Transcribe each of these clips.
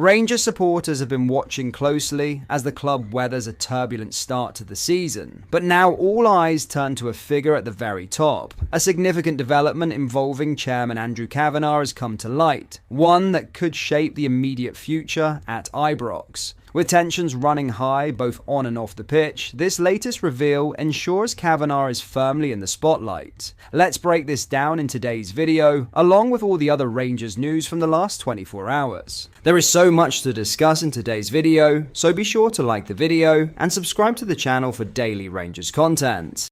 Rangers supporters have been watching closely as the club weathers a turbulent start to the season, but now all eyes turn to a figure at the very top. A significant development involving chairman Andrew Kavanagh has come to light, one that could shape the immediate future at Ibrox. With tensions running high both on and off the pitch, this latest reveal ensures Kavanagh is firmly in the spotlight. Let's break this down in today's video, along with all the other Rangers news from the last 24 hours. There is so much to discuss in today's video, so be sure to like the video and subscribe to the channel for daily Rangers content.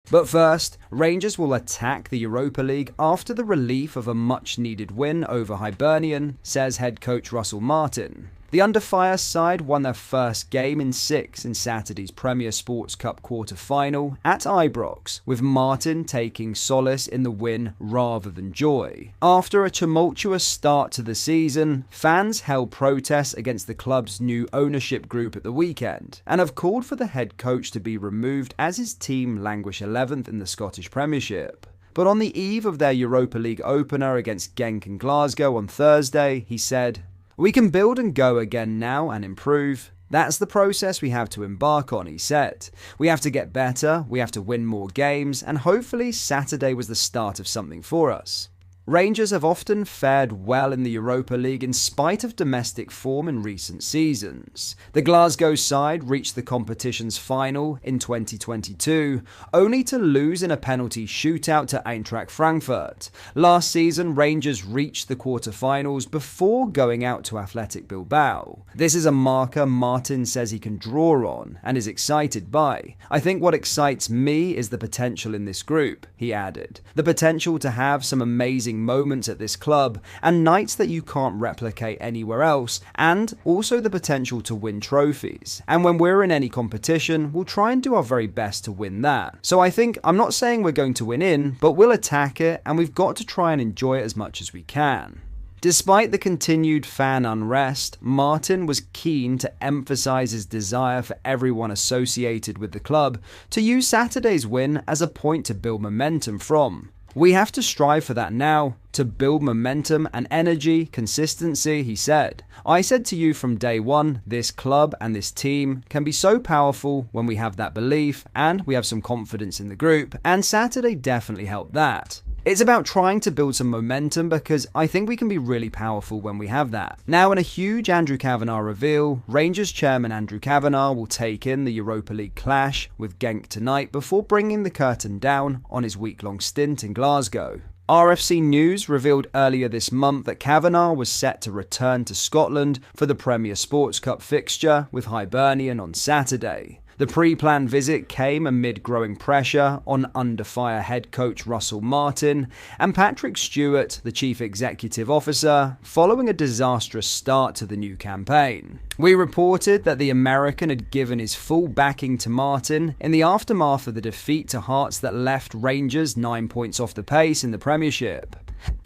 But first, Rangers will attack the Europa League after the relief of a much-needed win over Hibernian, says head coach Russell Martin. The under fire side won their first game in 6 in Saturday's Premier Sports Cup quarter-final at Ibrox, with Martin taking solace in the win rather than joy. After a tumultuous start to the season, fans held protests against the club's new ownership group at the weekend, and have called for the head coach to be removed as his team languish 11th in the Scottish Premiership. But on the eve of their Europa League opener against Genk and Glasgow on Thursday, he said, "We can build and go again now and improve. That's the process we have to embark on," he said. "We have to get better, we have to win more games, and hopefully Saturday was the start of something for us." Rangers have often fared well in the Europa League in spite of domestic form in recent seasons. The Glasgow side reached the competition's final in 2022, only to lose in a penalty shootout to Eintracht Frankfurt. Last season, Rangers reached the quarter-finals before going out to Athletic Bilbao. This is a marker Martin says he can draw on and is excited by. "I think what excites me is the potential in this group," he added. "The potential to have some amazing moments at this club and nights that you can't replicate anywhere else, and also the potential to win trophies. And when we're in any competition, we'll try and do our very best to win that. So I think, I'm not saying we're going to win in, but we'll attack it and we've got to try and enjoy it as much as we can." Despite the continued fan unrest, Martin was keen to emphasise his desire for everyone associated with the club to use Saturday's win as a point to build momentum from. "We have to strive for that now, to build momentum and energy, consistency," he said. "I said to you from day one, this club and this team can be so powerful when we have that belief and we have some confidence in the group, and Saturday definitely helped that. It's about trying to build some momentum because I think we can be really powerful when we have that." Now, in a huge Andrew Kavanagh reveal, Rangers chairman Andrew Kavanagh will take in the Europa League clash with Genk tonight before bringing the curtain down on his week-long stint in Glasgow. RFC News revealed earlier this month that Kavanagh was set to return to Scotland for the Premier Sports Cup fixture with Hibernian on Saturday. The pre-planned visit came amid growing pressure on under-fire head coach Russell Martin and Patrick Stewart, the chief executive officer, following a disastrous start to the new campaign. We reported that the American had given his full backing to Martin in the aftermath of the defeat to Hearts that left Rangers 9 points off the pace in the Premiership.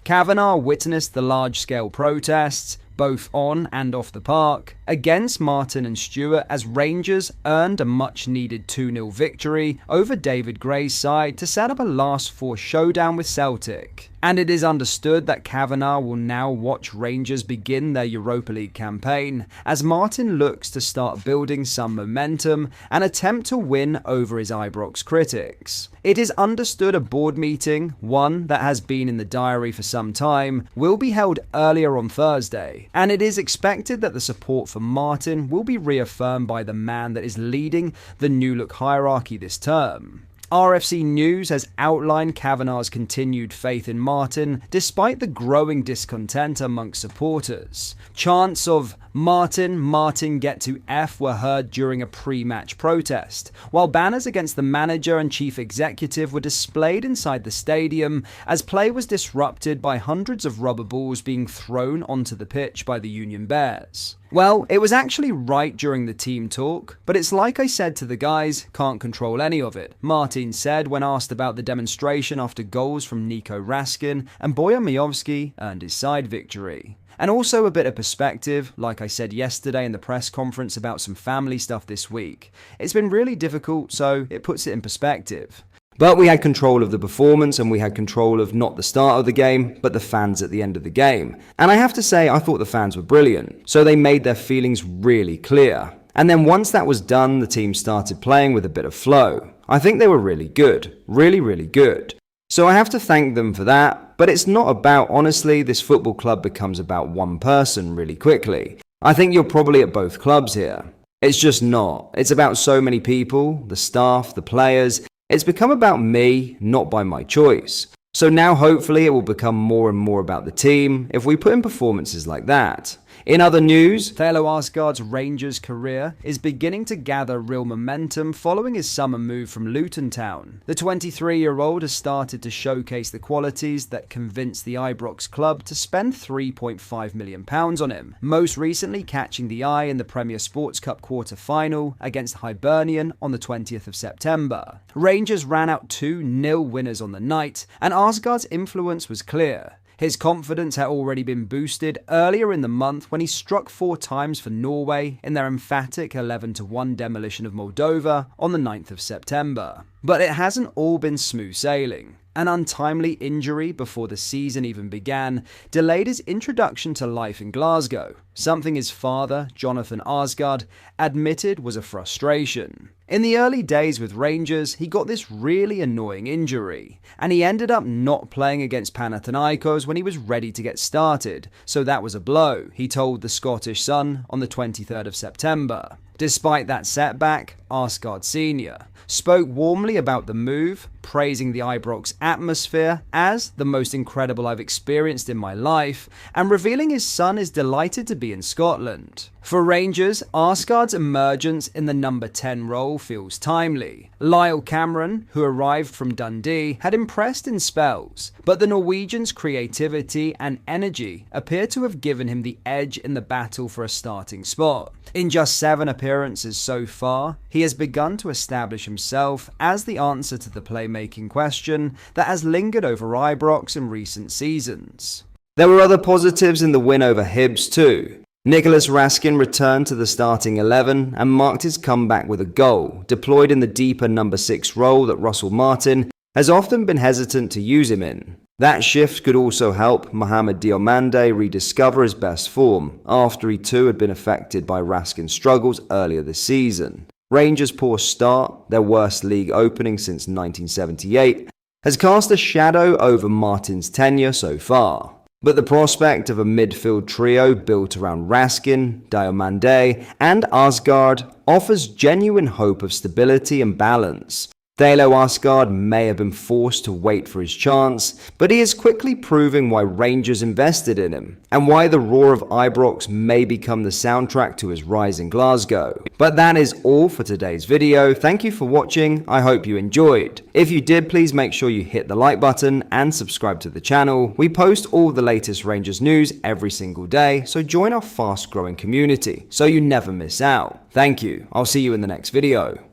Kavanagh witnessed the large-scale protests, both on and off the park, against Martin and Stewart as Rangers earned a much-needed 2-0 victory over David Gray's side to set up a last-four showdown with Celtic. And it is understood that Kavanagh will now watch Rangers begin their Europa League campaign as Martin looks to start building some momentum and attempt to win over his Ibrox critics. It is understood a board meeting, one that has been in the diary for some time, will be held earlier on Thursday, and it is expected that the support for Martin will be reaffirmed by the man that is leading the New Look hierarchy this term. RFC News has outlined Kavanagh's continued faith in Martin despite the growing discontent amongst supporters. Chants of Martin get to F were heard during a pre-match protest, while banners against the manager and chief executive were displayed inside the stadium as play was disrupted by hundreds of rubber balls being thrown onto the pitch by the Union Bears. Well, it was actually right during the team talk, but it's like I said to the guys, can't control any of it, Martin said when asked about the demonstration after goals from Nico Raskin and Bojan Miovski earned his side victory. And also a bit of perspective, like I said yesterday in the press conference about some family stuff this week. It's been really difficult, so it puts it in perspective. But we had control of the performance, and we had control of not the start of the game, but the fans at the end of the game. And I have to say, I thought the fans were brilliant. So they made their feelings really clear. And then once that was done, the team started playing with a bit of flow. I think they were really good. Really, really good. So I have to thank them for that. But it's not about, honestly, this football club becomes about one person really quickly. I think you're probably at both clubs here. It's just not. It's about so many people, the staff, the players. It's become about me, not by my choice. So now hopefully it will become more and more about the team if we put in performances like that. In other news, Kavanaugh's Rangers career is beginning to gather real momentum following his summer move from Luton Town. The 23-year-old has started to showcase the qualities that convinced the Ibrox club to spend £3.5 million on him, most recently catching the eye in the Premier Sports Cup quarter-final against Hibernian on the 20th of September. Rangers ran out 2-0 winners on the night, and Arsgaard's influence was clear. His confidence had already been boosted earlier in the month when he struck 4 times for Norway in their emphatic 11-1 demolition of Moldova on the 9th of September. But it hasn't all been smooth sailing. An untimely injury before the season even began delayed his introduction to life in Glasgow, something his father, Jonathan Arsgaard, admitted was a frustration. In the early days with Rangers, he got this really annoying injury, and he ended up not playing against Panathinaikos when he was ready to get started, so that was a blow, he told the Scottish Sun on the 23rd of September. Despite that setback, Arsgaard Sr. spoke warmly about the move, praising the Ibrox atmosphere as the most incredible I've experienced in my life, and revealing his son is delighted to be in Scotland. For Rangers, Arsgaard's emergence in the number 10 role feels timely. Lyle Cameron, who arrived from Dundee, had impressed in spells, but the Norwegian's creativity and energy appear to have given him the edge in the battle for a starting spot. In just 7 appearances so far, he has begun to establish himself as the answer to the playmaking question that has lingered over Ibrox in recent seasons. There were other positives in the win over Hibs too. Nicholas Raskin returned to the starting 11 and marked his comeback with a goal, deployed in the deeper number 6 role that Russell Martin has often been hesitant to use him in. That shift could also help Mohamed Diomande rediscover his best form, after he too had been affected by Raskin's struggles earlier this season. Rangers' poor start, their worst league opening since 1978, has cast a shadow over Martin's tenure so far. But the prospect of a midfield trio built around Raskin, Diomande, and Arsgaard offers genuine hope of stability and balance. Thalo Arsgaard may have been forced to wait for his chance, but he is quickly proving why Rangers invested in him, and why the roar of Ibrox may become the soundtrack to his rise in Glasgow. But that is all for today's video. Thank you for watching, I hope you enjoyed. If you did, please make sure you hit the like button and subscribe to the channel. We post all the latest Rangers news every single day, so join our fast growing community so you never miss out. Thank you, I'll see you in the next video.